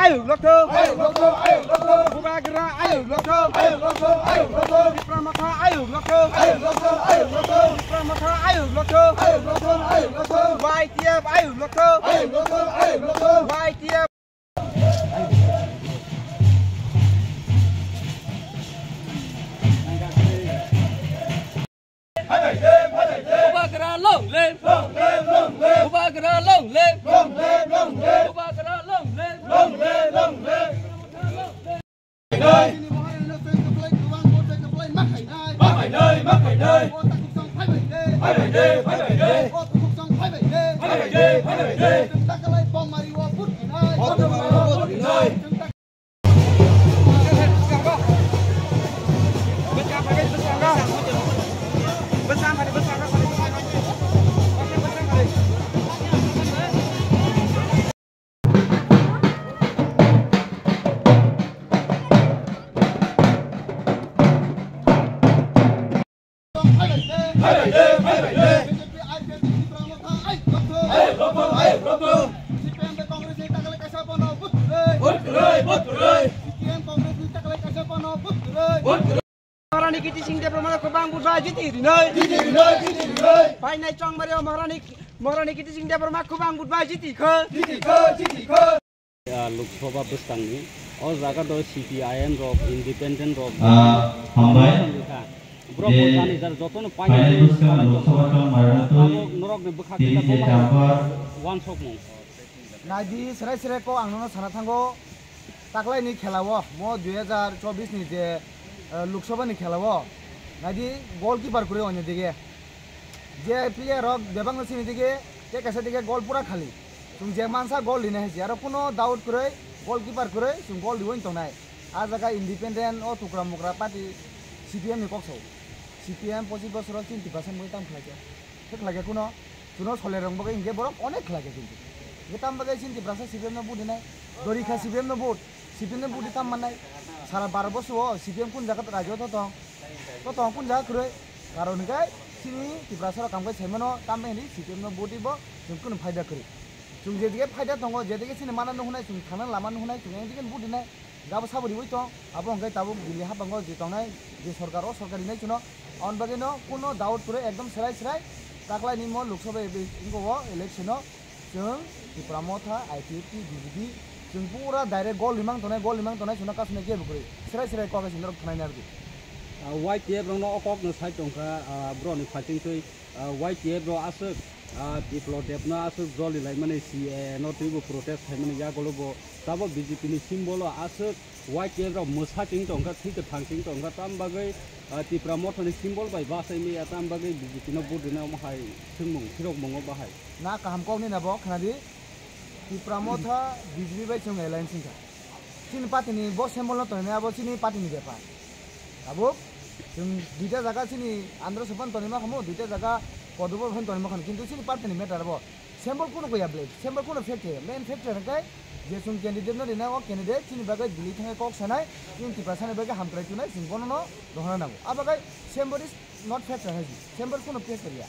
ayo lokto Bubagera ayo lokto Pramata ayo lokto Pramata ayo lokto YTF ayo lokto YTF Bubagera long live Bubagera long live Bubagera long live Maharani kiti sing dia permana kebang budaya jiti rinai. Pai nai cong Mario Maharani kiti sing dia permana kebang budaya jiti ke. Lok Sabha Bustani, और जगह तो CPIM रोक, Independent रोक, Bro Bustani जर जोतो न पानी नरक ने बखा के वन शॉट मो नादी सराय को आंनो साना थांगो ताकलाय नि खेलावो मो 2024 नि जे लोकसभा नि खेलावो नादी गोलकीपर करे अन्य दिगे जे प्लेयर रक देबांग सिनि दिगे ते कैसे दिगे गोल पूरा खाली तुम जे मानसा गोल लिने है यार कोनो डाउट करे गोलकीपर करे तुम गोल दिवन तंनाय आ जगह इंडिपेंडेंट ओ टुकरा मुकरा पार्टी CPM नि कक्सौ CPM 25 বছর 30% মই তাম খালাকে ঠিক লাগে কোনো তুনো ছলে রং বগে ইনগে বরক অনেক লাগে কিন্তু গেতাম বগে 30% CPM ন বুদি নাই দরিখা CPM ন বুদ CPM ন বুদি তাম মানাই সারা 12 বছর CPM কোন জায়গা রাজ্য তো কোন জায়গা করে কারণ গায় চিনি 30% কাম করে সেমনো তাম বেনি CPM ন বুদিব जों কোন फायदा করে जों যেদিকে फायदा दङ যেদিকে চিনি মানানো হনাই जों थाना लामानो हनाय जों एदिके बुदी নাই गाबो साबरि वइ तो आबो अंगाय ताबो दिल्ली हाबांगो जे तंनाय जे सरकार सरकारी नै चुनो अन बगेनो कोनो डाउट करे एकदम सराय ताकलाय निमो लोकसभा इंगो इलेक्शनो जों दिप्रामथा ITP BJP जों पूरा डाइरेक्ट गोल लिमां तनाय सुना कासने के बकरे सराय को गासिनो थानाय नारगि YTF रंनो अकक न साइ टंका ब्रो नि फाइटिं थै YTF रो आसो people devna asu joli lai mane CA not to protest hamani ya golobo tabo BJP ni symbol asu YTF ro musa ting tongka thik thangting tongka tam bagai ti promote ni symbol bai basai mi atam bagai BJP no budina mahai sungmung thirok mongo bahai na kaham ko ni nabo khanadi ti promote BJP bai chung alliance singa tin party ni bo symbol no to ne abo chini party ni bepa abo जों दुइटा जागा सिनि आंध्र सफान तनिमा खमो दुइटा जागा पदबो fun Tanima खन किन्तु सिनि party नि मेटार बो सेम्बल कोन गया ब्लेड सेम्बल कोन फेक्टे मेन फेक्टर काय जे सुन कैंडिडेट न दिना ओ कैंडिडेट सिनि बागै दिल्ली थाङे कक सनाय 20% बागै हामट्राय तुनाय जों बननो दहना नांगौ आ बागै सेम्बल इज नॉट फेक्टर हाजि सेम्बल कोन फेक्टर या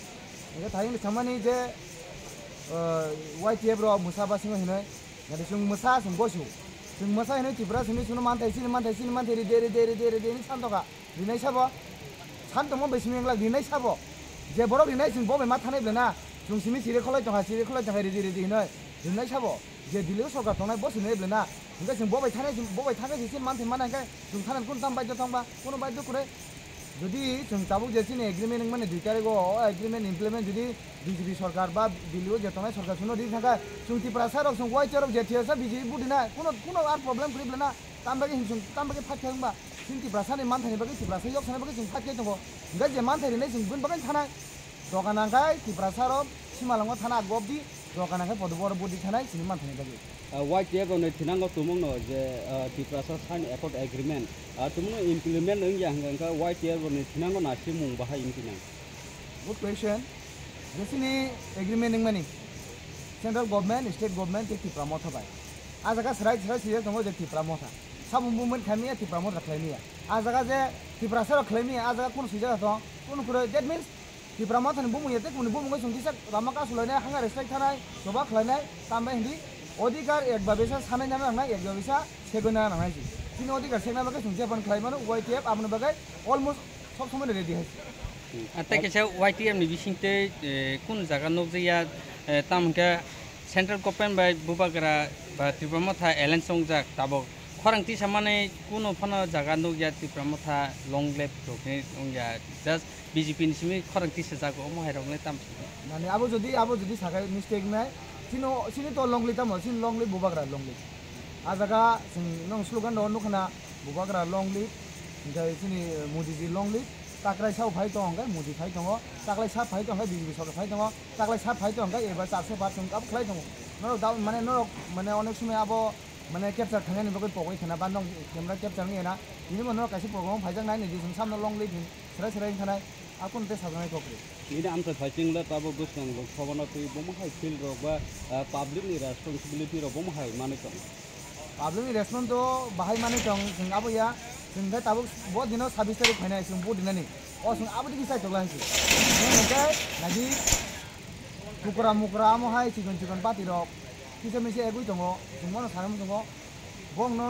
एगा थायनि सामानि जे YTF रो मुसाबा सिङो हिनै नाथाय जों मुसा जों गसु जों मुसा हिनै तिब्रा सिनि सुनो मानथाय दे नि सानतका दिनै साबो सानतमो बेसिमेंला दिनै साबो जे बरो दिनै जों बबे मा थानाय ब्लेना जों सिनि सिरे खलाय तङा रेदि हिनै दिनै साबो जे दिल्ली सरकार तंनाय बस हिनै ब्लेना ओंगा जों बबे थानाय सिन मानथाय मानाय जों थानाय कोन ताम बायद थांबा कोनो बायद करे যদি जों ताबुक जे सिनि एग्रीमेंट माने 2 तारिख एग्रीमेंट इमप्लीमेंट जुदि BJP सरकार बा दिल्ली जे तंनाय सरकार सुनो दि थाका जों तिप्रा सारक जों YTF जे थियासा BJP बुदिना कोनो आर प्रब्लेम करि ब्लेना ताम बागै फाथांबा सिंति ब्रासानि मानथायनि बागै ब्रासा yok सानाय बागै जों फाथाय दङ ओंगा जे मानथायनि नै जों गुन बागै थानाय दगानांगाय तिब्रासारो सिमालांगा थाना गबदि दगानांगाय पदबर बुदि थानाय सिनि मानथायनि बागै YTF ने थिनांगो तुमंगनो जे तिब्रासा साइन एकॉर्ड एग्रीमेंट तुमंगनो इमप्लीमेंट नों या हंगा YTF ने थिनांगो नासि मुं बाहाय इमप्लीमेंट गुड क्वेश्चन जेसिनि एग्रीमेंट नों मानि सेंट्रल गवर्नमेंट स्टेट गवर्नमेंट ते तिब्रामो थाबाय आजागा सराय सिरे दङ जे तिब्रामो था साबु मुवमेंट खामिया तिब्रामो खालामिया आजागा जे तिब्रासारो खालामिया आजागा कोन सुजा दं कोन कुरो दैट मींस तिब्रामो थानि बुमुया ते कोन बुमुङै संथिसा रामाका सुलायनाय हांगा रेस्ट्रिक्ट थानाय गोबा खालायनाय तामबा हिंदी অধিকার একবাবেসা সানাই নামে আংনা একবাবেসা সেগুনা নামাইছি তিনি অধিকার সেগনা বাকে সুং যেপান খাইমানো ওয়াইটিএফ আপনি বাকে অলমোস্ট সব সময় রেডি হয়েছে তাই কেসে YTF ni bisingte kun jaga nokjaya tamka central government by bubagra ba Tripura Ellen songjak tabok khorangti samane kuno phano jaga nokya Tripura long lep rokne ongya just BJP ni simi khorangti se jago mo hairokne tam মানে আবো যদি সাকাই mistake নাই সিনি তো লংলি তামো scene লংলি বুবাগ্রা লংলি আজাগা নং slogan দন নখনা বুবাগ্রা লংলি ওমफ्राय সিনি মোদিজি লংলি তাকরাই সাউ ফাই দং গাय মোদি ফাই দङ তাকলাই सा ফাই दङ বিজেপি সরকার ফাই দङ তাকলাই सा ফাই दङ गाय এবার 400 जों কাপ খাই দङ নরক দাও মানে অনেক সময় আবো মানে ক্যাপচার থাঙ্গানি বকই পকই থানা বান দং ক্যামেরা ক্যাপচার নিয়ে না বিনি মনে কাছে প্রোগ্রাম ফাইজাং নাই নি जों सामनो लंगলি দিন সেরাই থানায় আপন তে সাজানাই ককরি ini amsa fighting la tabo gusang lo khabana tu bomahai feel ro ba public ni responsibility ro bomahai mane kam public response তো বাহাই মানে দং जों আবয়া जों दा ताबो बहुत दिनो 26 तारिख फाइनाय जों बहुत दिननि अ जों आबदि बिसाय तगला हायसि ओमफ्राय नादि कुकरा मुकरा मोहाय चिकन पाति रक किसे मिसे एगुइ दङ जों मनो साराम दङ बंनो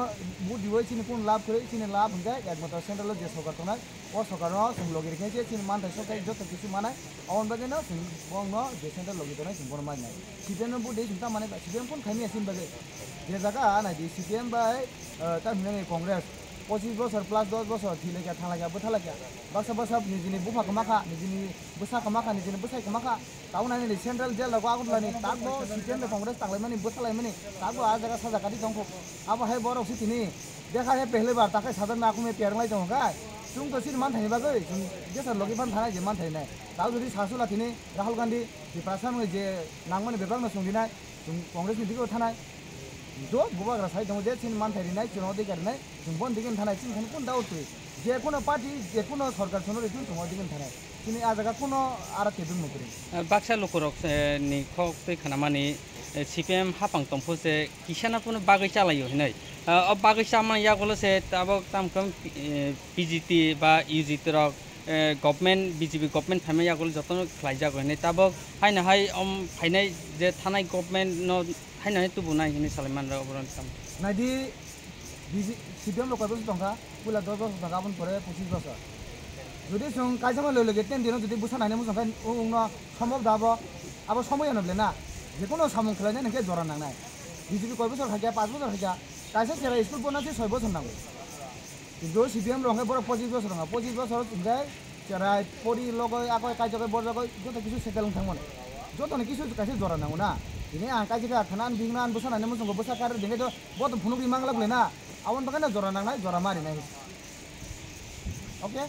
बहुत दिवै सिनि कोन लाभ करे सिनि लाभ ओमफ्राय एकमात्र सेन्ट्रेल जे सरकार दंनाय अ सरकारनो जों लगिर खायसे सिनि मानथाय सरकार जत किसु मानाय अन बागेनो जों बंनो जे सेन्ट्रेल लगिर दंनाय जों बन माननाय सिदेनो बुदे जों ता माने सिदेन कोन खायनि सिन बागे जे जागा नादि सिपिएम बाय ता हिने कांग्रेस 25 বছর প্লাস 10 বছর থিলেকা থালাকা বথালাকা বাসা নিজিনি বুফাকা মাখা নিজিনি বসাকা মাখা নিজিনি বসাইকা মাখা তাউনানি সেন্ট্রাল জেল লাগো আগুনলানি তাগো সিপিএম कांग्रेस तागलायमानि बथालायमानि तागो आ जगह साजा काटी दंखो अब है बरो सिथिनि देखा है पहले बार ताके सादर नाकु में पेरलाय दं गाय जों तो सिन मान थानि बागै जों देसर लगे फान थानाय जे मान थायनाय ताउ जदि सासुला थिनि राहुल गांधी जे प्रासान जे नांगमानि बेबांनो संदिनाय जों कांग्रेस नि दिगो थानाय जो बुबाग्रा साइड दङ जे सिन मान थारिनाय जों अधिकारनाय जों बन दिगन थानाय सिन खान कोन दाउट जे कोनो पार्टी जे कोनो सरकार सनो रे जों दिगन थानाय सिनि आ जगह कोनो आरा तेदुन नकरि baksa lokorok ni khok te khanamani CPM hapang tongpho se kisana puno bagai chalayo hinai ob bagai sama ya golo se tabok tamkam PGT ba UGT rok government BJP government phame ya golo jotono khlaija go hinai tabok haina hai phainai je thanai government no haina hai tubu nai hinai Salman ra obron tam नाइदि CPM लोकर बस दंगा पुला 10 বছর दंगा बन परे 25 বছর যদি जों कायजामा लगे 10 दिनाव যদি बुसा नायने मोजां खाय उंनो सम्भव दाबो आबो समय नबले ना जेकोनो सामुं खलायनाय नखे जरा नांनाय BJP কয় বছর খাইয়া 5 বছর খাইয়া কাইসা সেরা স্কুল বনাতে 6 বছর নাंगौ কিন্তু CPM রঙে বড় 25 বছর নাंगौ 25 বছর যায় সেরা পরি লগয় আকয় কাইজকে বড় লগয় যত কিছু সেটেল থাকমोन যতনে কিছু কাইসা জরা নাंगौ না ini angka jika kanan bingan bosan ane musuh besar kar dengan itu buat punuk di mangla boleh na awan bagan jora nang jora mari na oke